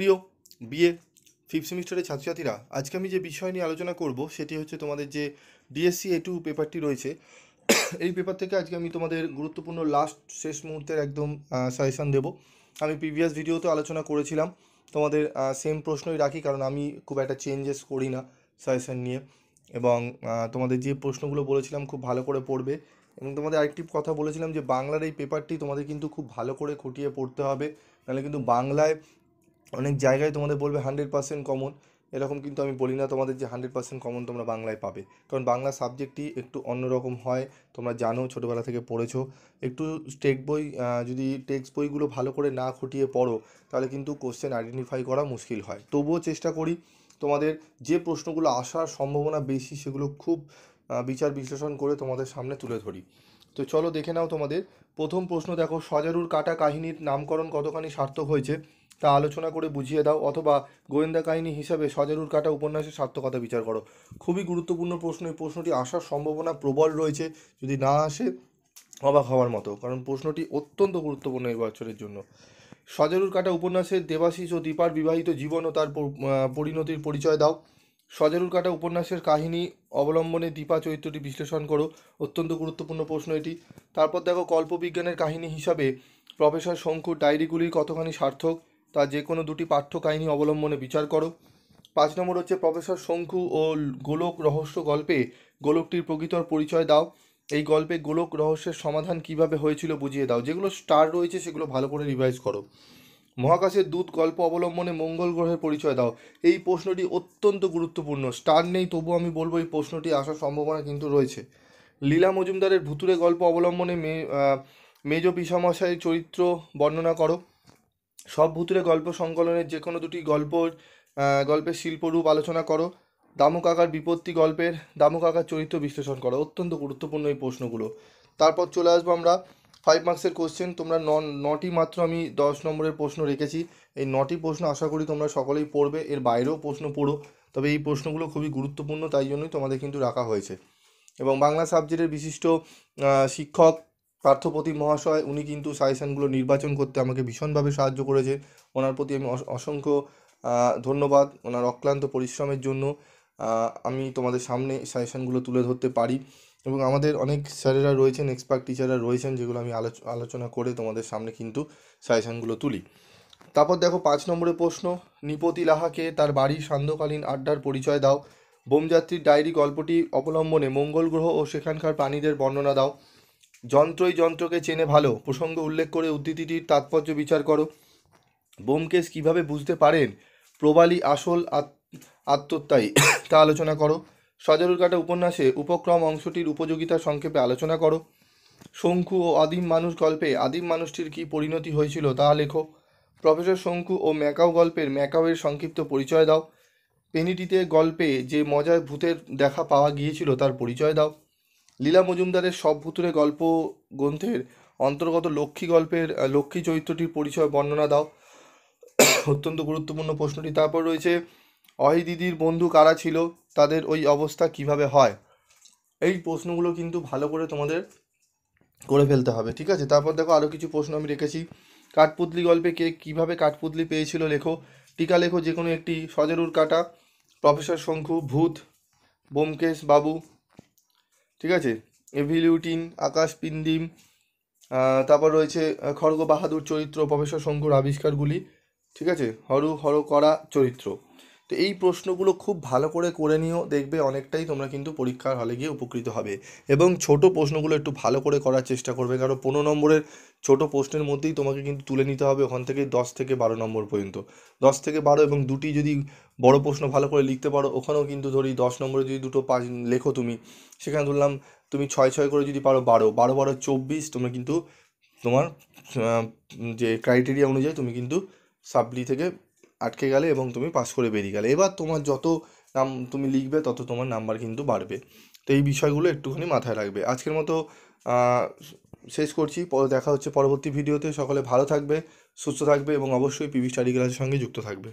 প্রিয় BA fifth সেমিস্টারের ছাত্রছাত্রীরা, আজকে আমি যে বিষয় নিয়ে আলোচনা করব সেটি হচ্ছে তোমাদের যে ডিএসসি A2 পেপারটি রয়েছে। এই পেপার থেকে আজকে আমি তোমাদের গুরুত্বপূর্ণ শেষ মুহূর্তের একদম সাজেশান দেব। আমি প্রিভিয়াস ভিডিওতে আলোচনা করেছিলাম, তোমাদের সেম প্রশ্নই রাখি, কারণ আমি খুব একটা চেঞ্জেস করি না সাজেশান নিয়ে। এবং তোমাদের যে প্রশ্নগুলো বলেছিলাম খুব ভালো করে পড়বে। এবং তোমাদের আরেকটি কথা বলেছিলাম যে বাংলার এই পেপারটি তোমাদের কিন্তু খুব ভালো করে খুঁটিয়ে পড়তে হবে, নাহলে কিন্তু বাংলায় অনেক জায়গায় তোমাদের বলবে 100% কমন। এরকম কিন্তু আমি বলি না তোমাদের যে 100% কমন তোমরা বাংলায় পাবে, কারণ বাংলা সাবজেক্টটি একটু অন্যরকম হয়। তোমরা জানো, ছোটোবেলা থেকে পড়েছো। একটু যদি টেক্সট বইগুলো ভালো করে না খুঁটিয়ে পড়ো, তাহলে কিন্তু কোশ্চেন আইডেন্টিফাই করা মুশকিল হয়। তবুও চেষ্টা করি তোমাদের যে প্রশ্নগুলো আসার সম্ভাবনা বেশি সেগুলো খুব বিচার বিশ্লেষণ করে তোমাদের সামনে তুলে ধরি। তো চলো দেখে নাও। তোমাদের প্রথম প্রশ্ন দেখো, সজারুর কাটা কাহিনীর নামকরণ কতখানি সার্থক হয়েছে তা আলোচনা করে বুঝিয়ে দাও, অথবা গোয়েন্দা কাহিনী হিসাবে সজারুর কাটা উপন্যাসের সার্থকতা বিচার করো। খুবই গুরুত্বপূর্ণ প্রশ্ন। এই প্রশ্নটি আসার সম্ভাবনা প্রবল রয়েছে, যদি না আসে অবাক হওয়ার মতো, কারণ প্রশ্নটি অত্যন্ত গুরুত্বপূর্ণ এই বছরের জন্য। সজারুর কাটা উপন্যাসের দেবাশিস ও দীপার বিবাহিত জীবন ও তার পরিণতির পরিচয় দাও। সজারুর কাটা উপন্যাসের কাহিনী অবলম্বনে দীপা চরিত্রটি বিশ্লেষণ করো। অত্যন্ত গুরুত্বপূর্ণ প্রশ্ন এটি। তারপর দেখো, কল্পবিজ্ঞানের কাহিনী হিসাবে প্রফেসর শঙ্কুর ডায়েরিগুলির কতখানি সার্থক তা যে কোনো দুটি পাঠ্য কাহিনী অবলম্বনে বিচার করো। 5 নম্বর হচ্ছে, প্রফেসর শঙ্কু ও গোলক রহস্য গল্পে গোলকটির প্রকৃতর পরিচয় দাও। এই গল্পে গোলক রহস্যের সমাধান কিভাবে হয়েছিল বুঝিয়ে দাও। যেগুলো স্টার রয়েছে সেগুলো ভালো করে রিভাইজ করো। মহাকাশের দূত গল্প অবলম্বনে মঙ্গল গ্রহের পরিচয় দাও। এই প্রশ্নটি অত্যন্ত গুরুত্বপূর্ণ। স্টার নেই, তবুও আমি বলবো এই প্রশ্নটি আসার সম্ভাবনা কিন্তু রয়েছে। লীলা মজুমদারের ভুতুরে গল্প অবলম্বনে মেজ পিসামশাইয়ের চরিত্র বর্ণনা করো। সব ভুতুরে গল্প সংকলনের যে কোনো দুটি গল্পের শিল্পরূপ আলোচনা করো। দামু কাকার বিপত্তি গল্পের দামু কাকার চরিত্র বিশ্লেষণ করো। অত্যন্ত গুরুত্বপূর্ণ এই প্রশ্নগুলো। তারপর চলে আসবো আমরা 5 মার্কসের কোশ্চেন। তোমরা নটি মাত্র আমি 10 নম্বরের প্রশ্ন রেখেছি। এই 9টি প্রশ্ন আশা করি তোমরা সকলেই পড়বে, এর বাইরেও প্রশ্ন পড়ো, তবে এই প্রশ্নগুলো খুবই গুরুত্বপূর্ণ, তাই জন্যই তোমাদের কিন্তু রাখা হয়েছে। এবং বাংলা সাবজেক্টের বিশিষ্ট শিক্ষক পার্থপ্রতিম মহাশয়, উনি কিন্তু সাজেশানগুলো নির্বাচন করতে আমাকে ভীষণভাবে সাহায্য করেছে। ওনার প্রতি আমি অসংখ্য ধন্যবাদ। ওনার অক্লান্ত পরিশ্রমের জন্য আমি তোমাদের সামনে সাজেশানগুলো তুলে ধরতে পারি। এবং আমাদের অনেক স্যারেরা রয়েছেন, এক্সপার্ট টিচাররা রয়েছেন, যেগুলো আমি আলোচনা করে তোমাদের সামনে কিন্তু সাজেশানগুলো তুলি। তারপর দেখো 5 নম্বরের প্রশ্ন, নৃপতি লাহাকে তার বাড়ির সান্ধ্যকালীন আড্ডার পরিচয় দাও। বোমযাত্রীর ডায়েরি গল্পটি অবলম্বনে মঙ্গল গ্রহ ও সেখানকার প্রাণীদের বর্ণনা দাও। যন্ত্রই যন্ত্রকে চেনে ভালো প্রসঙ্গ উল্লেখ করে উদ্ধৃতিটির তাৎপর্য বিচার করো। ব্যোমকেশ কীভাবে বুঝতে পারেন প্রবালী আসল আত্মত্যায়ী তা আলোচনা করো। সজারুর কাটা উপন্যাসে উপক্রম অংশটির উপযোগিতা সংক্ষেপে আলোচনা করো। শঙ্কু ও আদিম মানুষ গল্পে আদিম মানুষটির কী পরিণতি হয়েছিল তা লেখো। প্রফেসর শঙ্কু ও ম্যাকাও গল্পের ম্যাকাওয়ের সংক্ষিপ্ত পরিচয় দাও। পেনিটিতে গল্পে যে মজায় ভূতের দেখা পাওয়া গিয়েছিল তার পরিচয় দাও। লীলা মজুমদারের সব ভুতুরে গল্প গ্রন্থের অন্তর্গত লক্ষ্মী গল্পের লক্ষ্মী চরিত্রটির পরিচয় বর্ণনা দাও। অত্যন্ত গুরুত্বপূর্ণ প্রশ্নটি। তারপর রয়েছে, অহি দিদির বন্ধু কারা ছিল, তাদের ওই অবস্থা কিভাবে হয়। এই প্রশ্নগুলো কিন্তু ভালো করে তোমাদের করে ফেলতে হবে, ঠিক আছে। তারপর দেখো আরও কিছু প্রশ্ন আমি রেখেছি। কাঠপুতলি গল্পে কে কীভাবে কাঠপুতলি পেয়েছিল লেখো। টিকা লেখো যে কোনো একটি। সজারুর কাটা, প্রফেসর শঙ্কু, ভূত, ব্যোমকেশ বাবু, ঠিক আছে, এভিলিউটিন, আকাশ পিন্দিম। তারপর রয়েছে খড়গ বাহাদুর চরিত্র, প্রফেসর শঙ্কুর আবিষ্কারগুলি, ঠিক আছে, হর করা চরিত্র। তো এই প্রশ্নগুলো খুব ভালো করে নিও, দেখবে অনেকটাই তোমরা কিন্তু পরীক্ষার হলে গিয়ে উপকৃত হবে। এবং ছোট প্রশ্নগুলো একটু ভালো করে করার চেষ্টা করবে, কারণ 15 নম্বরের ছোট প্রশ্নের মধ্যেই তোমাকে কিন্তু তুলে নিতে হবে ওখান থেকে 10 থেকে 12 নম্বর পর্যন্ত। 10 থেকে 12, এবং দুটি যদি বড় প্রশ্ন ভালো করে লিখতে পারো, ওখানেও কিন্তু ধরি 10 নম্বরে যদি দুটো লেখো তুমি, সেখানে ধরলাম তুমি 6 করে যদি পারো 12, 12 12 24, তোমরা কিন্তু তোমার যে ক্রাইটেরিয়া অনুযায়ী তুমি কিন্তু সাপ্লি থেকে আটকে গেলে এবং তুমি পাস করে বেরিয়ে গেলে। এবার তোমার যত তুমি লিখবে তত তোমার নাম্বার কিন্তু বাড়বে। তো এই বিষয়গুলো একটুখানি মাথায় রাখবে। আজকের মতো শেষ করছি, দেখা হচ্ছে পরবর্তী ভিডিওতে। সকলে ভালো থাকবে, সুস্থ থাকবে এবং অবশ্যই পিভি স্টাডি ক্লাসের সঙ্গে যুক্ত থাকবে।